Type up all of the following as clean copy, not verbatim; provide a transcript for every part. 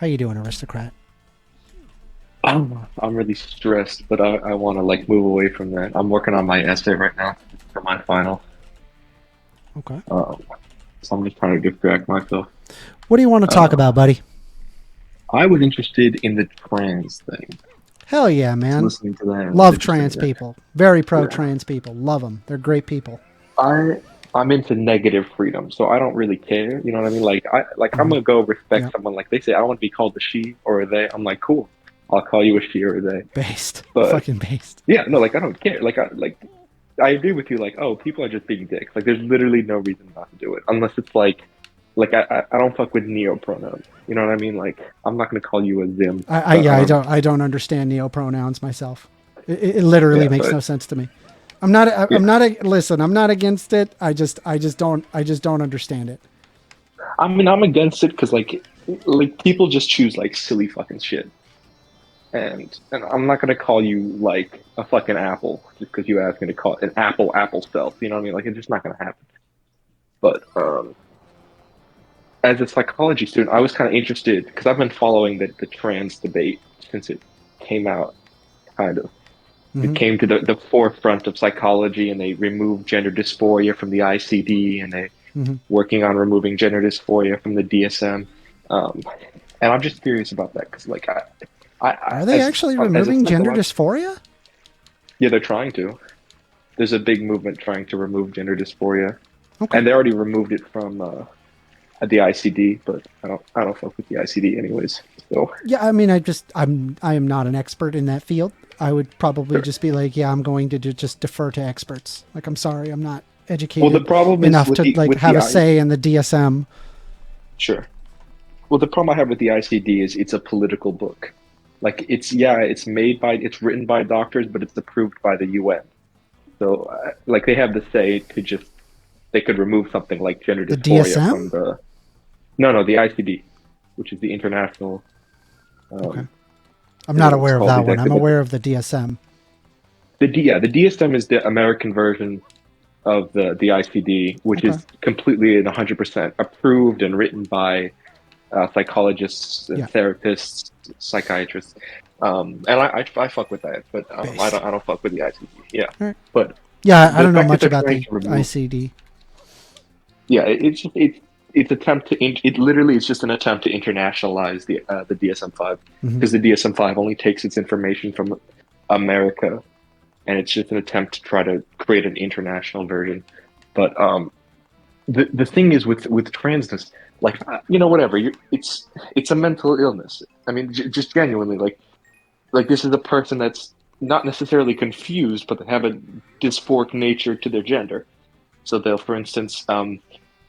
How you doing, aristocrat? I'm really stressed, but I want to like move away from that. I'm working on my essay right now for my final. Okay. Um, so I'm just trying to distract myself. What do you want to talk Uh, about, buddy? I was interested in the trans thing. Hell yeah, So man. listening to that, I was Love interested in trans that. people. Very pro Yeah, trans people. Love them. They're great people. I I'm into negative freedom, so I don't really care. You know what I mean? I'm Hmm. gonna go respect Yep. someone. Like they say, I don't want to be called a she or a they. I'm like, cool. I'll call you a she or a they. Based. But Fucking based. yeah, no, like I don't care. I agree with you. Like, oh, people are just being dicks. Like, there's literally no reason not to do it, unless it's I don't fuck with neo pronouns. You know what I mean? Like, I'm not gonna call you a them. Yeah, I don't. I don't understand neopronouns myself. It literally Yeah, makes so no sense to me. I'm not. I'm yeah. not. Listen, I'm not against it. I just don't understand it. I mean, I'm against it because like people just choose like silly fucking shit, and I'm not gonna call you like a fucking apple just because you asked me to call an apple self. You know what I mean? Like, it's just not gonna happen. But as a psychology student, I was kind of interested because I've been following the trans debate since it came out, kind of. It Hmm. came to the forefront of psychology, and they removed gender dysphoria from the ICD, and they Hmm. working on removing gender dysphoria from the DSM. Um, and I'm just curious about that because, Are they actually as a removing gender psychological, dysphoria? yeah, they're trying to. There's a big movement trying to remove gender dysphoria, Okay. and they already removed it from at the ICD, but I don't fuck with the ICD anyways. So Yeah, I mean, I am not an expert in that field. I would probably sure. just be like, yeah, I'm going to just defer to experts. Like, I'm sorry, I'm not Well, the educated problem is enough to like with have the a I say in the DSM. sure. Well, the problem I have with the ICD is it's a political book. Like it's written by doctors, but it's approved by the UN. So like they have the say to just they could remove something like gender The dysphoria from DSM? the no, the ICD, which is the international Okay, um I'm forget not what it's aware of called that one. exactly, I'm but aware of the DSM. the DSM is the American version of the ICD, which Okay, is completely and 100% approved and written by psychologists and yeah, therapists, psychiatrists, and I fuck with that, but based. I don't fuck with the ICD. Yeah, All right. but Yeah, I the don't know fact that much they're about trying the to remove, ICD. yeah, it's attempt to it literally is just an attempt to internationalize the DSM-5 Hmm. because the DSM-5 only takes its information from America, and it's just an attempt to try to create an international version. But the thing is with transness, like whatever it's a mental illness. I mean, just genuinely, like this is a person that's not necessarily confused, but they have a dysphoric nature to their gender. So they'll, for instance,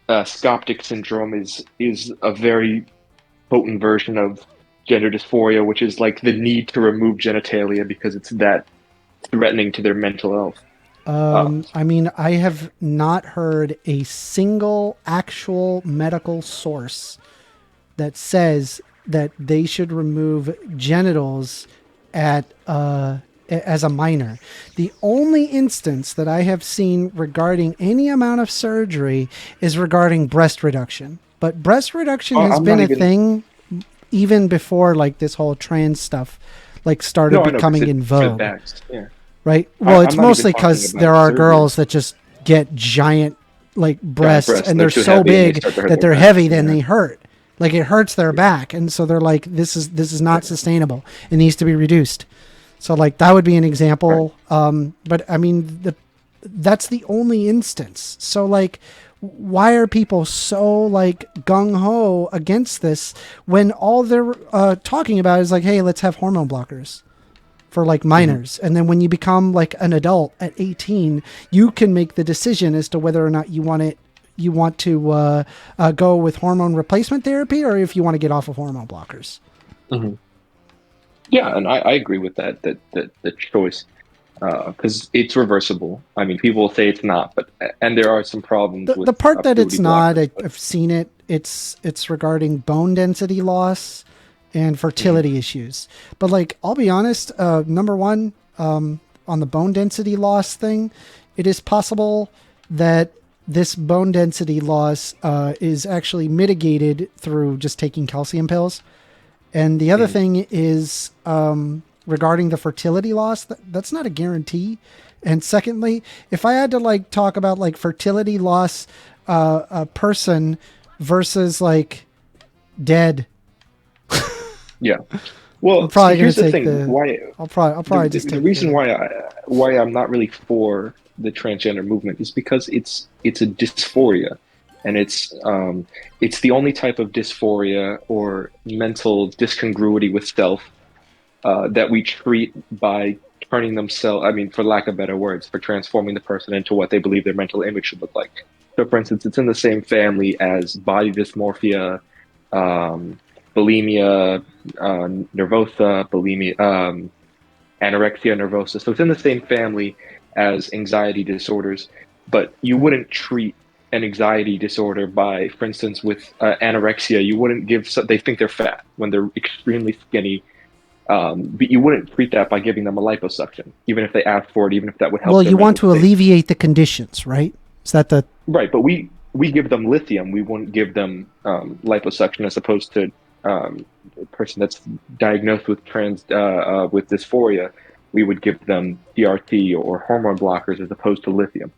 Scoptic syndrome is a very potent version of gender dysphoria, which is like the need to remove genitalia because it's that threatening to their mental health. I mean, I have not heard a single actual medical source that says that they should remove genitals at as a minor. The only instance that I have seen regarding any amount of surgery is regarding breast reduction. But breast reduction has I'm been not a even. thing even before like this whole trans stuff like started No, I know because becoming it in for vogue, backs. Yeah, right? Well, I'm it's not even mostly talking cuz there about are surgery. girls that just get giant like Giant breasts breasts, and and they're they're too so heavy, and they big start to hurt that their they're back. heavy then Yeah, they hurt. Like it hurts their yeah, back and so they're like this is not yeah. sustainable. It needs to be reduced. So like that would be an Right. example. But I mean that's the only instance. So like why are people so like gung ho against this when all they're talking about is like, hey, let's have hormone blockers for like Hmm. minors, and then when you become like an adult at 18, you can make the decision as to whether or not you want to go with hormone replacement therapy or if you want to get off of hormone blockers. Hmm. Yeah, and I agree with that the choice because it's reversible. I mean, people will say it's not, but and there are some problems The with part that puberty it's not, blockers, but I've seen it. It's regarding bone density loss and mhm. fertility issues. But like, I'll be honest. Number one, on the bone density loss thing, it is possible that this bone density loss is actually mitigated through just taking calcium pills. And the other Mm. thing is regarding the fertility loss, that's not a guarantee. And secondly, if I had to like talk about like fertility loss, a person versus like dead, Yeah. I'm Well, probably going here's to the take thing. the. Why I'll probably just the take reason the. why I'm not really for the transgender movement is because it's a dysphoria, and it's the only type of dysphoria or mental discongruity with self that we treat by turning themselves, I mean, for lack of better words, for transforming the person into what they believe their mental image should look like. So, for instance, it's in the same family as body dysmorphia, um, bulimia, nervosa, bulimia, anorexia nervosa. So it's in the same family as anxiety disorders, but you Okay. wouldn't treat an anxiety disorder by, for instance, with anorexia, you wouldn't give, they think they're fat when they're extremely skinny. But you wouldn't treat that by giving them a liposuction, even if they ask for it, even if that would Well, help their you want mental to state. alleviate the conditions, right? Is that the Right, but we give them lithium. We wouldn't give them liposuction as opposed to a person that's diagnosed with with dysphoria. We would give them DRT or hormone blockers as opposed to lithium.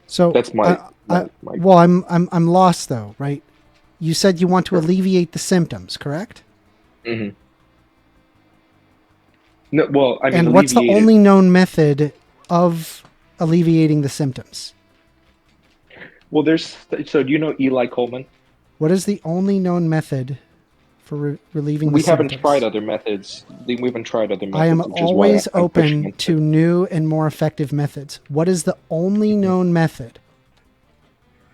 so? That's my my. Well, I'm lost though, right? You said you want to Sure. alleviate the symptoms, correct? Hmm. No, well, I mean And what's the alleviated. only known method of alleviating the symptoms? Well, there's so do you know Eli Coleman? What is the only known method for relieving the We haven't tried symptoms? other methods. We haven't tried other I am methods, which is why always I'm pushing open into to it. new and more effective methods. What is the only Mhm. known method?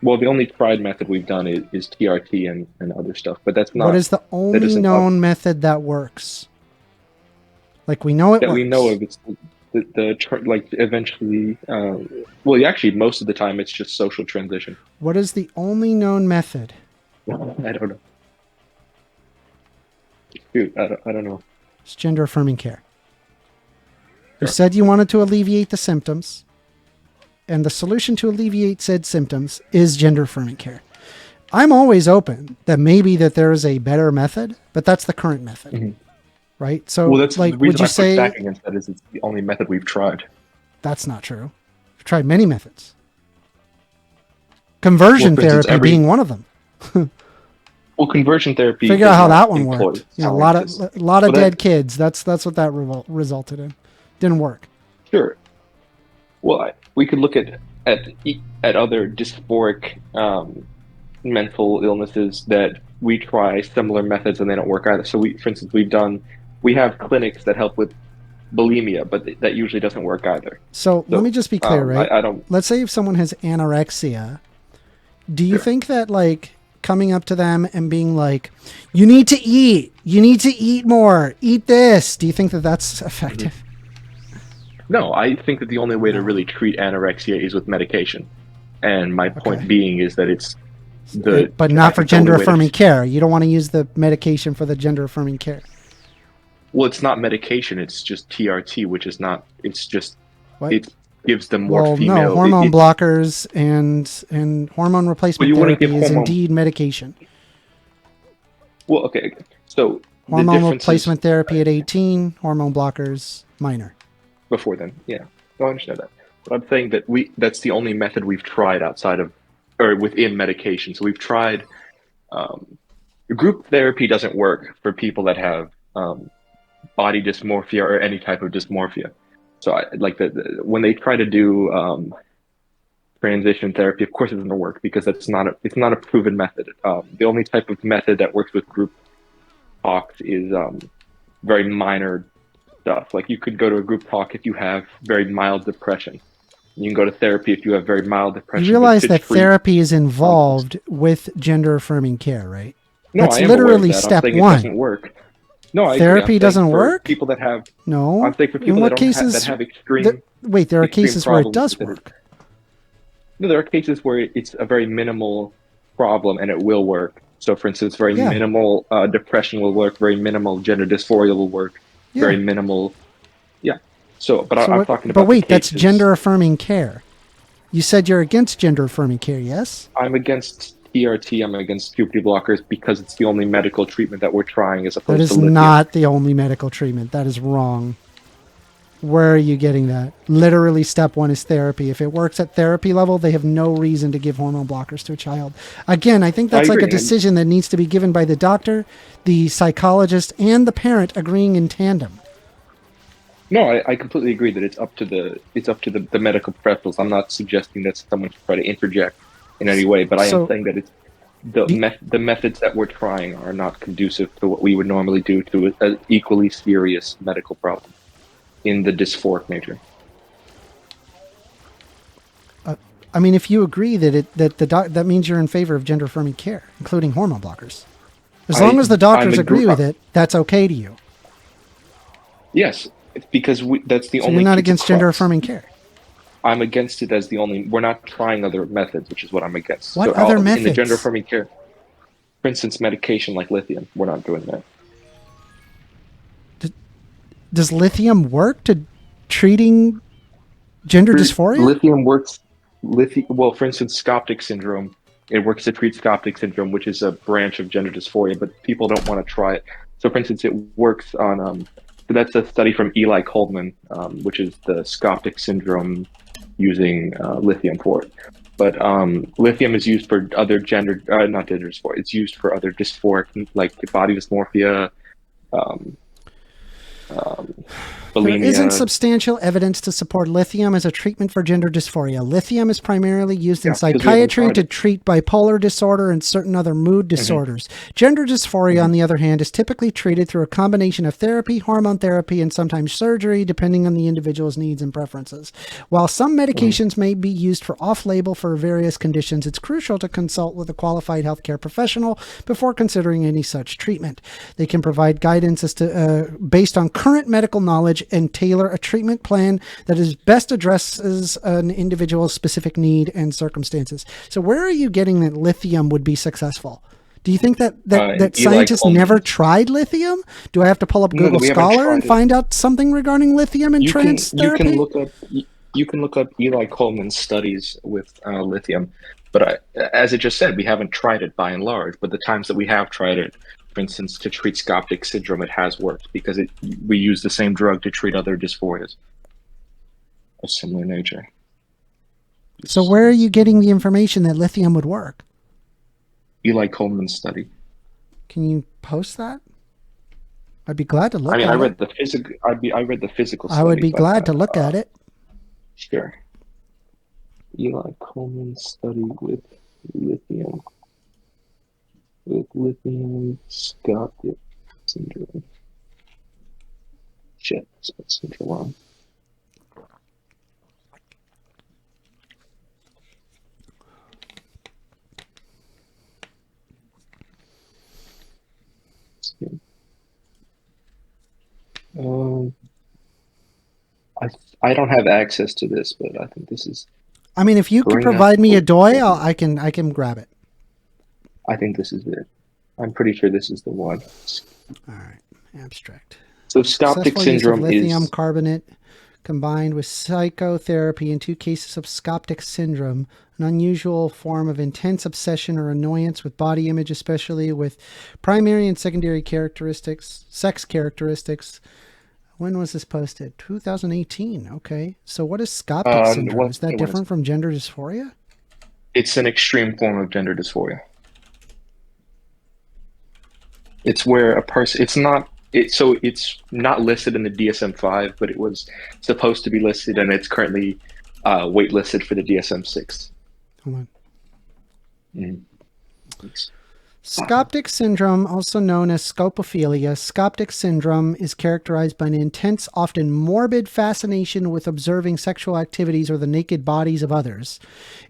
Well, the only tried method we've done is TRT and other stuff, but What is the that only isn't up known method that works? Like we know it that we know works. of. It's like eventually. Well, actually, most of the time it's just social transition. What is the only known method? I don't know. Shoot, I don't know. It's gender affirming care. You Sure. said you wanted to alleviate the symptoms, and the solution to alleviate said symptoms is gender affirming care. I'm always open that maybe that there is a better method, but that's the current method, Mhm. right? Well, So, that's the like, would reason you I push say back against that is it's the only method we've tried. that's not true? I've tried many methods, Well, conversion for instance, therapy being one of them. conversion therapy Figure out does how not that one employ worked. You know, scientists. a lot of Well, dead that kids. That's what that resulted in. Didn't work. sure. Well, we could look at other dysphoric mental illnesses that we try similar methods and they don't work either. So for instance, we have clinics that help with bulimia, but that usually doesn't work either. So let me So just be clear, right? I don't. Let's say if someone has anorexia, do you Sure. think that like coming up to them and being like, you need to eat more, eat this, do you think that that's Mhm. effective? No, I think that the only way to No. really treat anorexia is with medication. And my point Okay. being is that But I not for think the only gender way affirming to, care. You don't want to use the medication for the gender affirming care. well, it's not medication, it's just TRT, which is not, it's just, What? it gives them more Well, no, female, hormone blockers and hormone but replacement you wouldn't give therapy is hormone, indeed medication. well, okay. So the Hormone difference is replacement therapy at 18, hormone blockers minor. before then, yeah. No, I understand that. But I'm saying that that's the only method we've tried outside of, or within medication. So we've tried, um, group therapy doesn't work for people that have, body dysmorphia or any type of dysmorphia. So I like when they try to do transition therapy, of course it doesn't work because it's not a proven method. The only type of method that works with group talks is very minor stuff. Like you could go to a group talk if you have very mild depression. You can go to therapy if you have very mild You depression, but realize to that treat therapy is something. involved with gender affirming care, right? No, That's I am aware of literally that. I'm step saying it one. doesn't work. No, I agree. I'm Therapy saying doesn't for work? people that have, I'm No. saying for In people that what don't have that cases? have extreme Wait, there are extreme cases where it problems does that work. no, there are cases where it's a very minimal problem and it will work. So, for instance, very Yeah, minimal depression will work, very minimal gender dysphoria will work, yeah. very minimal, yeah. So, but So I'm what? talking But about the wait, that's cases. gender affirming care. You said you're against gender affirming care, yes? I'm against PRT. I'm against puberty blockers because it's the only medical treatment that we're trying, as That opposed to is lithium. not the only medical treatment. That is wrong. Where are you getting that? Literally, step one is therapy. If it works at therapy level, they have no reason to give hormone blockers to a child. Again, I think that's I like a agree. decision that needs to be given by the doctor, the psychologist, and the parent agreeing in tandem. No, I completely agree that it's up to the medical professionals. I'm not suggesting that someone should try to interject in any way, but I am So, saying that it's the methods that we're trying are not conducive to what we would normally do to an equally serious medical problem in the dysphoric nature. I mean, if you agree that that means you're in favor of gender affirming care, including hormone blockers, as long as the doctors agree with it, that's okay to you. Yes, because that's the So only. you're not key to against gender crux. affirming care. I'm against it as the only. We're not trying other methods, which is what I'm against. What other in the methods? gender affirming care, for instance, medication like lithium, we're not doing that. Does lithium work to treating gender dysphoria? Lithium works. Well, for instance, Skoptic syndrome. It works to treat Skoptic syndrome, which is a branch of gender dysphoria, but people don't want to try it. So, for instance, it works on. So that's a study from Eli Coleman, which is the Skoptic syndrome using lithium for it. But lithium is used for other not gender dysphoria. It's used for other dysphoric, like body dysmorphia, um, There isn't bulimia. substantial evidence to support lithium as a treatment for gender dysphoria. Lithium is primarily used in Yeah, because we haven't psychiatry tried to it. treat bipolar disorder and certain other mood disorders. Gender dysphoria, on the other hand, is typically treated through a combination of therapy, hormone therapy, and sometimes surgery, depending on the individual's needs and preferences. While some medications may be used for off-label for various conditions, it's crucial to consult with a qualified healthcare professional before considering any such treatment. They can provide guidance as to based on current medical knowledge and tailor a treatment plan that is best addresses an individual's specific need and circumstances. So where are you getting that lithium would be successful? Do you think that Eli scientists Coleman. never tried lithium? Do I have to pull up No, Google we haven't Scholar and tried it. find out something regarding lithium and You can trans you can therapy? look up you can look up Eli Coleman's studies with lithium, but as I just said, we haven't tried it by and large. But the times that we have tried it, for instance, to treat Skoptic syndrome, it has worked because we use the same drug to treat other dysphorias of similar nature. So where are you getting the information that lithium would work? Eli Coleman's study. Can you post that? I'd be glad to look I mean, at I it. read the physical. I read the physical. I would study, be but, glad to look at it. Sure. Eli Coleman's study with lithium. With lithium Skoptic syndrome. Shit, I spelled syndrome wrong. Um, I I don't have access to this, but I think this is I mean, if you could bring up. provide me a DOI, I can grab it. I think this is it. I'm pretty sure this is the one. All right, abstract. So Skoptic Successful use of syndrome lithium is carbonate combined with psychotherapy in 2 cases of Skoptic syndrome, an unusual form of intense obsession or annoyance with body image, especially with primary and secondary characteristics, sex characteristics. When was this posted? 2018. Okay. So what is Skoptic syndrome? well, Is that when different from gender dysphoria? it's an extreme form of gender dysphoria. It's where a person. It's not listed in the DSM-5, but it was supposed to be listed, and it's currently waitlisted for the DSM-6. Hold on. Mm. It's- Skoptic syndrome, also known as scopophilia, Skoptic syndrome is characterized by an intense, often morbid fascination with observing sexual activities or the naked bodies of others.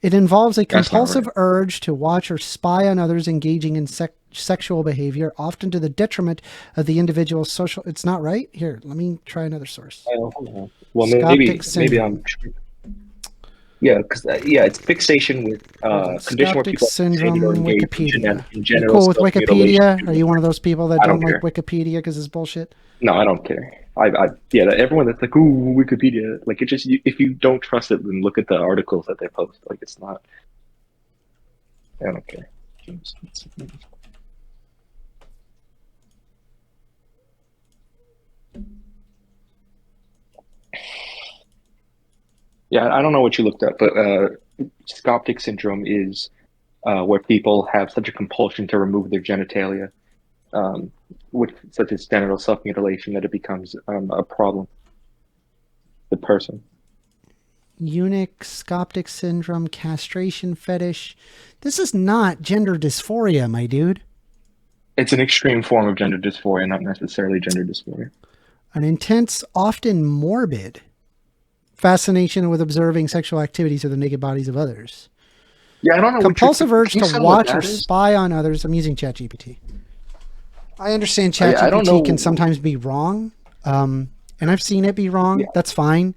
It involves a That's not compulsive right. urge to watch or spy on others engaging in sexual behavior, often to the detriment of the individual's social. It's not right? Here, let me try another source. Hold on. Well, maybe Skoptic I'm. syndrome. Yeah, because it's fixation with condition where Skoptic people are fixated or syndrome, engaged in, Wikipedia. in You genital cool with self-mutilation. Wikipedia? Are you one of those people that I don't don't like care. Wikipedia because it's bullshit? No, I don't care. Yeah, everyone that's like, ooh, Wikipedia, like it just if you don't trust it, then look at the articles that they post. Like it's not. I don't care. Yeah, I don't know what you looked up, but Scoptic syndrome is where people have such a compulsion to remove their genitalia, um, with such as genital self-mutilation, that it becomes a problem. The person. Eunuch, Scoptic syndrome, castration fetish. This is not gender dysphoria, my dude. It's an extreme form of gender dysphoria, not necessarily gender dysphoria. An intense, often morbid fascination with observing sexual activities of the naked bodies of others. Yeah, I don't know what you're. Compulsive urge Can you to tell what watch or that is? spy on others. I'm using ChatGPT. I understand I don't ChatGPT can know. sometimes be wrong, and I've seen it be Yeah, wrong. That's fine.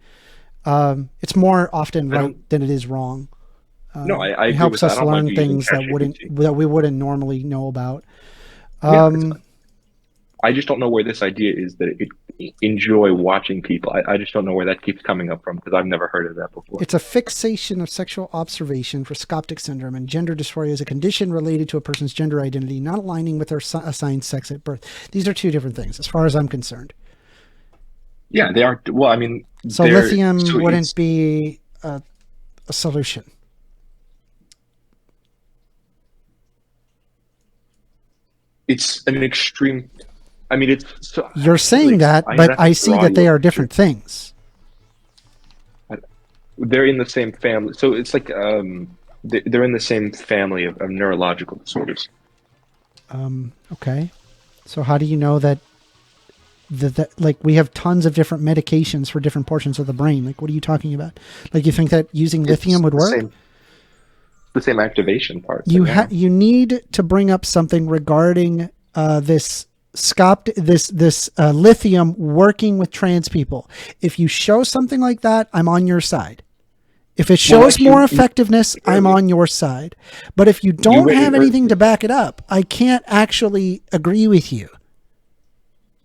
It's more often I right don't. than it is wrong. No, I It agree helps with that. I us don't mind learn you using things ChatGPT. that we wouldn't normally know about. Yeah, it's Um, fine. I just don't know where this idea is that it enjoy watching people. I just don't know where that keeps coming up from because I've never heard of that before. it's a fixation of sexual observation for Scoptic syndrome, and gender dysphoria is a condition related to a person's gender identity not aligning with their assigned sex at birth. These are two different things, as far as I'm concerned. Yeah, they are. Well, I mean, So they're lithium so wouldn't be a solution. it's an extreme. I mean, it's so You're how to saying that, I'd but have to I see draw that you they a are picture. different things. They're in the same family, so it's like they're in the same family of neurological disorders. Okay. So how do you know that like we have tons of different medications for different portions of the brain? Like what are you talking about? Like you think that using lithium It's would work? the same activation part. So You yeah, you need to bring up something regarding this lithium working with trans people. If you show something like that, I'm on your side. If it well, shows like more you effectiveness, I'm earlier, on your side. But if you you don't read it have anything to back it up, I can't actually agree with you.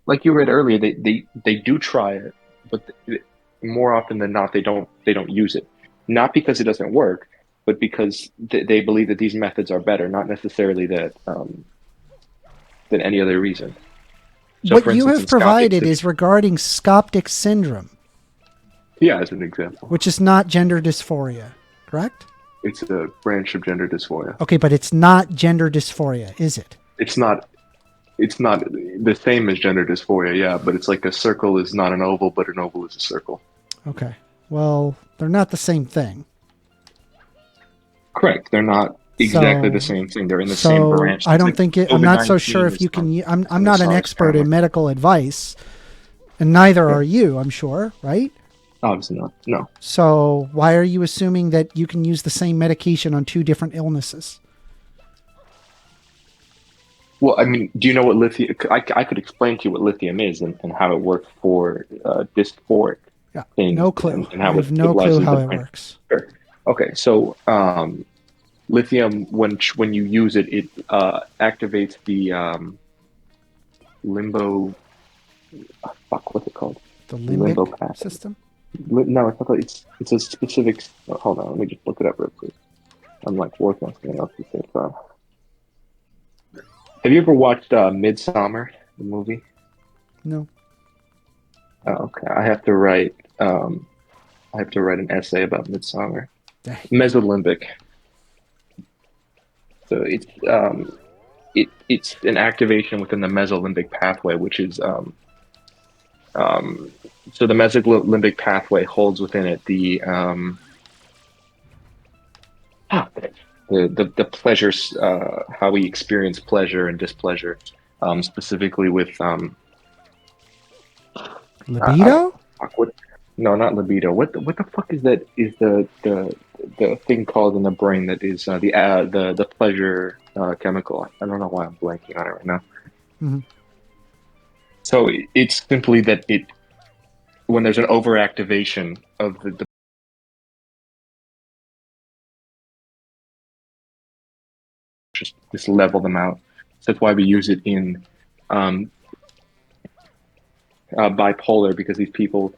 like you read earlier. They do try it, but more often than not, they don't use it. Not because it doesn't work, but because they believe that these methods are better, not necessarily that than any other reason. So, What for you instance, have in Scoptic provided syndrome, is regarding Scoptic syndrome, yeah, as an example, which is not gender dysphoria, correct? it's a branch of gender dysphoria. Okay, but it's not gender dysphoria, is it? It's not it's not the same as gender dysphoria, yeah, but it's like a circle is not an oval, but an oval is a circle. Okay. Well, they're not the same thing. Correct. They're not exactly the So, same thing. They're in the same so branch. I It's don't like think it. I'm COVID not so sure 19 if is you can. I'm from the not an SARS expert family. in medical advice, and neither Yeah, are you. I'm sure, right? obviously not. No. So why are you assuming that you can use the same medication on two different illnesses? Well, I mean, do you know what lithium? I could explain to you what lithium is and how it works for dysphoric Yeah, things no clue. and I how it have no clue stabilizes the how it brain. works. Sure. Okay, so lithium, when you use it, it activates the limbo. Fuck, what's it called? The Limbo limbic pathway. system. No, it's not. It's a specific. Oh, hold on, let me just look it up real quick. I'm like working on something else at the same time. Have you ever watched Midsummer, the movie? No. Oh, okay, I have to write an essay about Midsummer. Dang. Mesolimbic. So it's an activation within the mesolimbic pathway, which is um, so the mesolimbic pathway holds within it the pleasures, how we experience pleasure and displeasure, specifically with I don't Libido? fuck, what no, not libido. What the fuck is that? Is the thing called in the brain that is the pleasure chemical? I don't know why I'm blanking on it right now. Hmm. So it's simply that it when there's an overactivation of the just level them out. So that's why we use it in um, bipolar because these people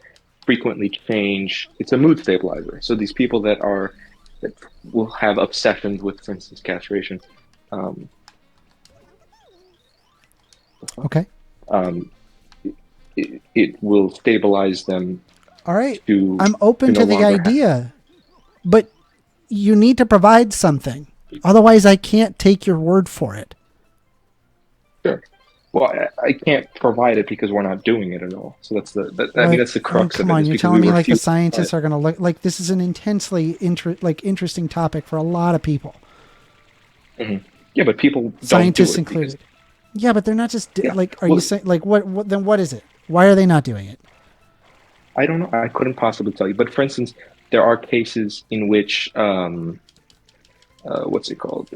frequently change. It's a mood stabilizer. So these people that will have obsessions with, for instance, castration. um, Okay. um, it will stabilize them All right. to I'm open no to the longer have. idea, but you need to provide something. Otherwise, I can't take your word for it. Sure. Well, I can't provide it because we're not doing it at all. So that's I mean, Like, that's the oh, crux of come it, on, is you're because we telling me like the refuse to provide scientists it. are going to look like this is an intensely interesting topic for a lot of people, Yeah, but people don't do scientists it because included. Yeah, but they're not just yeah. like. Are you Well, saying like what? Then what is it? Why are they not doing it? I don't know. I couldn't possibly tell you. But for instance, there are cases in which what's it called?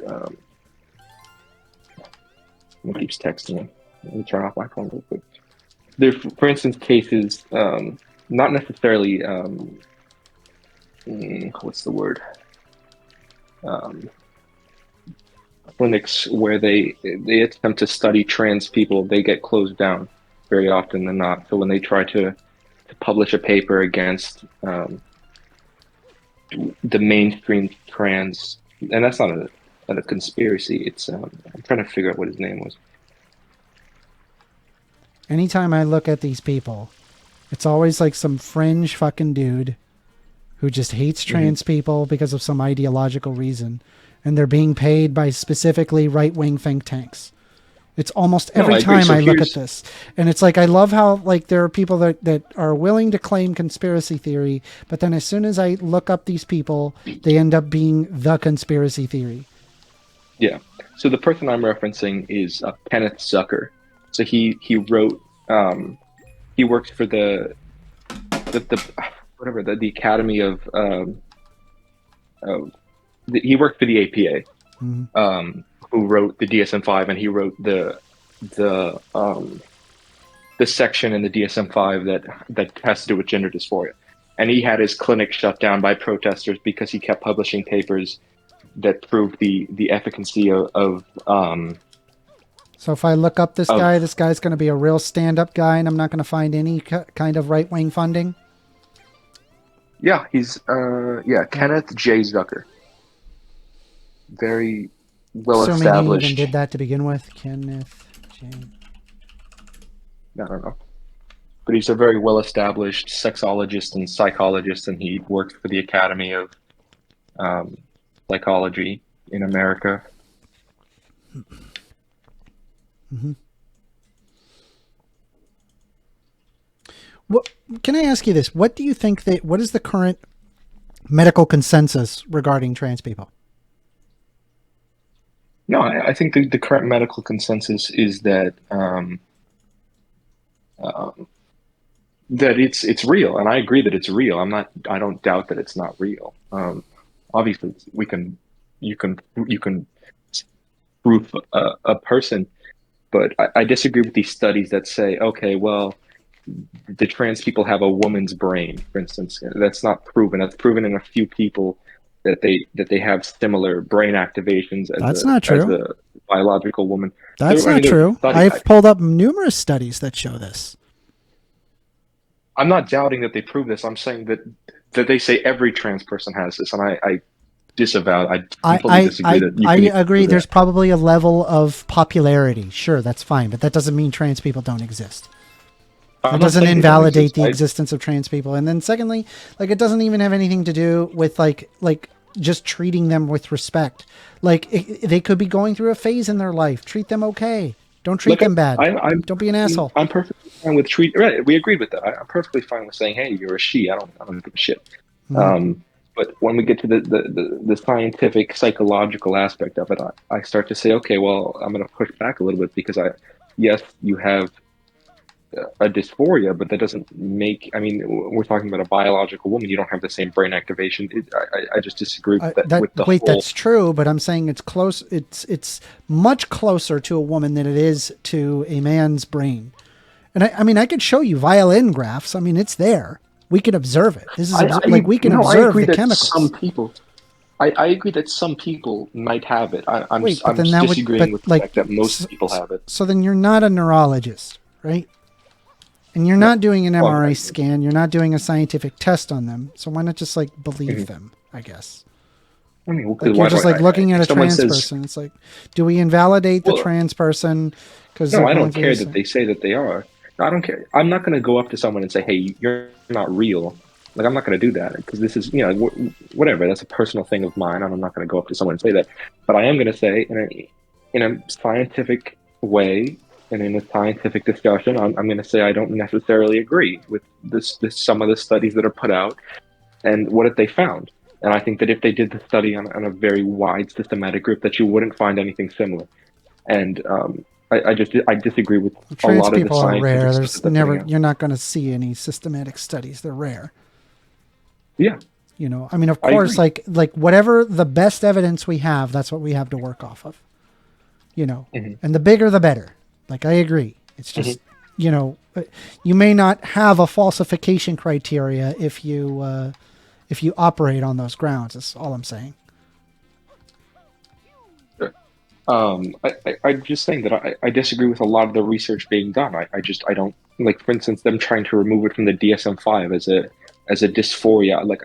Someone keeps texting me. Let me turn off my phone real quick. There, for instance, cases not necessarily what's the word? Um, Clinics where they attempt to study trans people, they get closed down very often than not. So when they try to publish a paper against the mainstream trans, and that's not a conspiracy. It's I'm trying to figure out what his name was. Anytime I look at these people, it's always like some fringe fucking dude who just hates Hmm. trans people because of some ideological reason, and they're being paid by specifically right wing think tanks. It's almost No, every I agree. time So I look at here's this. And it's like I love how like there are people that are willing to claim conspiracy theory, but then as soon as I look up these people, they end up being the conspiracy theory. yeah. So the person I'm referencing is Kenneth Zucker. So he wrote he worked for the whatever the Academy of he worked for the Mhm. APA, who wrote the DSM-5, and he wrote the the section in the DSM-5 that has to do with gender dysphoria. And he had his clinic shut down by protesters because he kept publishing papers that proved the efficacy So if I look up of this guy's going to be a real stand-up guy, and I'm not going to find any kind of right-wing funding. yeah, he's yeah, Uh, Kenneth J. Zucker. Very well Assuming he even established. did that to begin with, Kenneth J. I don't know, but he's a very well established sexologist and psychologist, and he worked for the Academy of um, Psychology in America. Mhm. What can I ask you this? What do you think that? What is the current medical consensus regarding trans people? No, I think the current medical consensus is um, that it's real, and I agree that it's real. I don't doubt that it's not real. Obviously, we can you can you can proof a person, but I disagree with these studies that say, okay, well, the trans people have a woman's brain, for instance. That's not proven. That's proven in a few people that they have similar brain activations That's not as true. a biological woman. That's I not mean, there's a true. study. I've pulled up numerous studies that show this. I'm not doubting that they prove this. I'm saying that they say every trans person has this, and I disavow. I completely disagree that you I can even agree. prove There's that. probably a level of popularity. Sure, that's fine, but that doesn't mean trans people don't exist. I'm That not doesn't saying they don't invalidate exist. the existence of trans people. And then secondly, like it doesn't even have anything to do with like just treating them with respect. Like they could be going through a phase in their life. Treat them okay. Don't treat Look, them bad. Don't be an asshole. I'm perfectly fine with treat. Right, we agreed with that. I'm perfectly fine with saying, "Hey, you're a she." I don't give a shit. Mhm. Um, but when we get to the scientific, psychological aspect of it, I start to say, okay, well, I'm going to push back a little bit because yes, you have a dysphoria, but that doesn't make. I mean, we're talking about a biological woman. You don't have the same brain activation. I just disagree with that. That With the wait, whole. that's true, but I'm saying it's close. It's much closer to a woman than it is to a man's brain. And I mean, I could show you violin graphs. I mean, it's there. We can observe it. This is like we can No, I observe agree the that some chemicals. people. I agree that some people might have it. Wait, but I'm then just that would, disagreeing but with the like, fact that most people have it. so then you're not a neurologist, right? And you're No. not doing an Well, MRI scan. You're not doing a scientific test on them. So why not just like believe mhm. them? I guess. I mean, Like you're just like looking at a someone trans says, person. It's like, do we invalidate the well, trans person because no, they're I going don't through care this that thing? they say that they are. No, I don't care. I'm not going to go up to someone and say, "Hey, you're not real." Like, I'm not going to do that because this is, whatever. That's a personal thing of mine, and I'm not going to go up to someone and say that. But I am going to say, in a scientific way and in a scientific discussion, I'm going to say I don't necessarily agree with some of the studies that are put out and what have they found. And I think that if they did the study on a very wide systematic group, that you wouldn't find anything similar. And I disagree with a Trans lot of the people are scientific rare. stuff There's that they're putting never, out. you're not going to see any systematic studies. They're rare. Yeah, I mean, of I course, agree. like whatever the best evidence we have, that's what we have to work off of. Hmm. And the bigger the better. Like I agree. It's Hmm. just, you may not have a falsification criteria if you operate on those grounds. That's all I'm saying. Sure. I'm just saying that I disagree with a lot of the research being done. I don't like, for instance, them trying to remove it from the DSM-5 as a dysphoria. Like,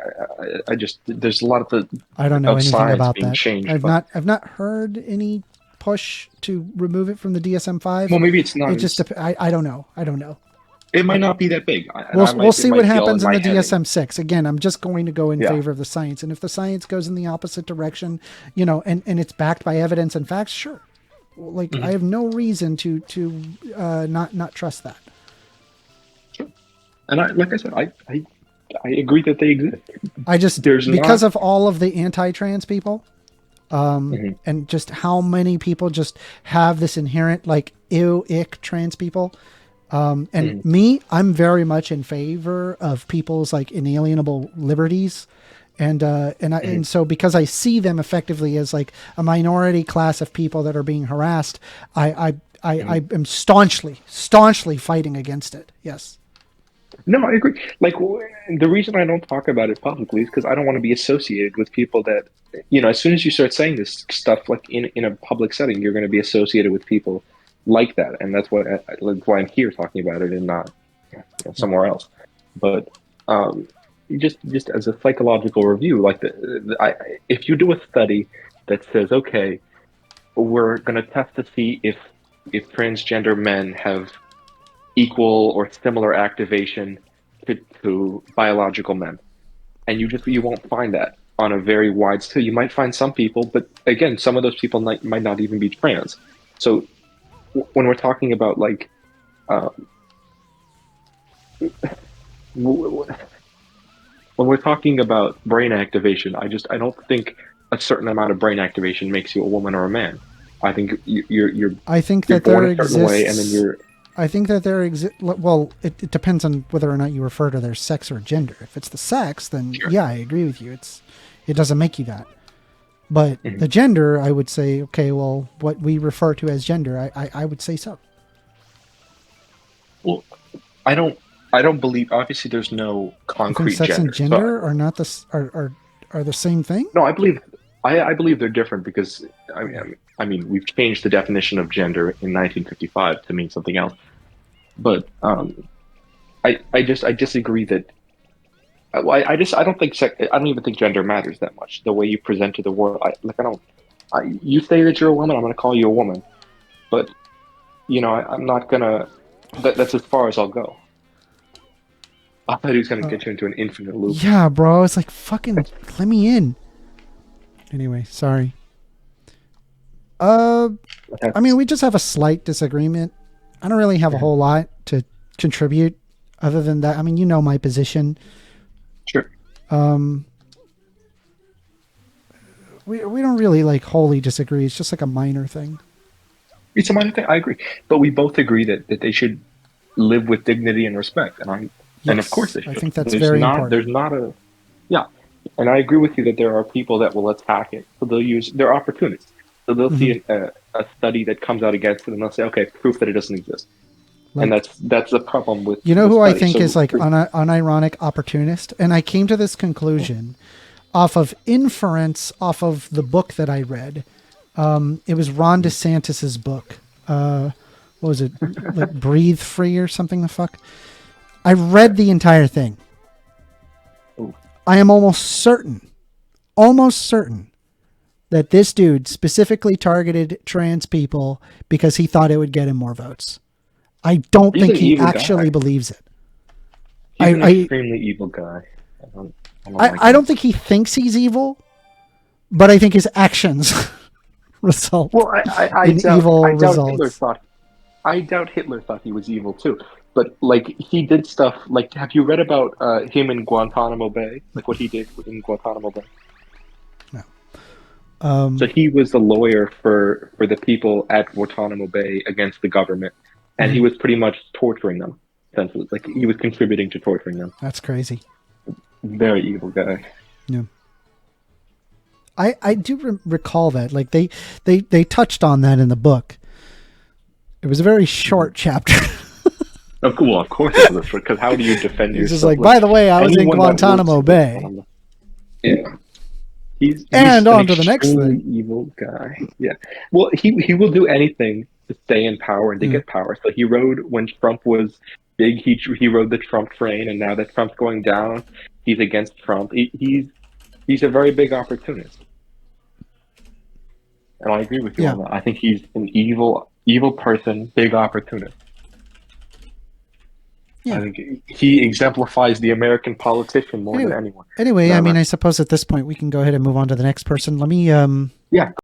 I just there's a lot I don't know of anything science about being that. changed, I've but not I've not heard any push to remove it from the DSM-5. well, maybe it's not It just as I don't know. I don't know. it might I, not be that big, and we'll it see what might be all in happens in my the head. And DSM-6. Again, I'm just going to go in yeah. favor of the science, and if the science goes in the opposite direction, and it's backed by evidence and facts, sure. Like I Mhm. have no reason to not trust that. Sure. And like I said, I agree that they exist. I just There's because not. of all of the anti-trans people, Mhm. and just how many people just have this inherent like ew ick trans people. And Mhm. me, I'm very much in favor of people's like inalienable liberties. And Mhm. so because I see them effectively as like a minority class of people that are being harassed, I Mhm. am staunchly fighting against it. Yes. No, I agree. Like, the reason I don't talk about it publicly is because I don't want to be associated with people that, as soon as you start saying this stuff, like in a public setting, you're going to be associated with people like that, and that's why I'm here talking about it and not, Yeah. somewhere else. But um, just as a psychological review, like if you do a study that says, okay, we're going to test to see if transgender men have equal or similar activation to biological men, and you won't find that on a very wide scale. You might find some people, but again, some of those people might not even be trans. So when we're talking about like uh, w- when we're talking about brain activation, I don't think a certain amount of brain activation makes you a woman or a man. I think I think you're that born there a certain way, and then exists. I think that there exists. Well, it depends on whether or not you refer to their sex or gender. If it's the sex, then sure. yeah, I agree with you. It doesn't make you that. But Mhm. the gender, I would say, okay, well, what we refer to as gender, I would say so. Well, I don't I don't believe, obviously there's no You think concrete sex and gender. So gender are not are the same thing? no, I believe they're different because we've changed the definition of gender in 1955 to mean something else. But I disagree that I don't think I don't even think gender matters that much. The way you present to the world, I don't. You say that you're a woman, I'm going to call you a woman. But I'm not gonna. That's as far as I'll go. I thought he was going to Uh, get you into an infinite loop. yeah, bro. It's like fucking let me in. Anyway, sorry. Uh, I mean, That's we just have a slight disagreement. I don't really have a Mhm. whole lot to contribute other than that. I mean, you know my position. Sure. Um, we don't really like wholly disagree. It's just like a minor thing. It's a minor thing. I agree, but we both agree that they should live with dignity and respect, and of course Yes, they I should. think that's very There's important. not a yeah, and I agree with you that there are people that will attack it. So they're opportunists. So they'll Hmm. see a study that comes out against it, and they'll say, okay, proof that it doesn't exist, and Like, that's the problem with you know the who I study. think is So like unironic opportunist, and I came to this conclusion off of inference off of the book that I read. It was Ron DeSantis's book. What was it? Like Breathe Free or something the fuck? I read the entire thing. oh, I am almost certain that this dude specifically targeted trans people because he thought it would get him more votes. I don't He's think an he evil actually guy. believes it. He's an I extremely evil guy. I don't like I him. don't think he thinks he's evil, but I think his actions result Well, I in doubt evil I doubt Hitler results. thought I doubt Hitler thought he was evil too. But like he did stuff like have you read about him in Guantanamo Bay? Like what he did in Guantanamo Bay? No. So he was the lawyer for the people at Guantanamo Bay against the government, and he Mhm. was pretty much torturing them. Essentially, like he was contributing to torturing them. That's crazy. Very evil guy. Yeah. I do recall that. Like they touched on that in the book. It was a very short chapter. Well, of course it was because how do you defend He's yourself? just like, by the way, I was in Anyone that works Guantanamo in Bay. Guantanamo- Yeah. He's And an on to the next extremely thing. evil guy. Yeah. Well, he will do anything to stay in power and to Yeah. get power. So he rode when Trump was big. He rode the Trump train, and now that Trump's going down, he's against Trump. He's a very big opportunist, and I agree with you Yeah. on that. I think he's an evil person, big opportunist. Yeah. I think he exemplifies the American politician more than anyone. Anyway, No, I mean, no. I suppose at this point we can go ahead and move on to the next person. Let me Yeah.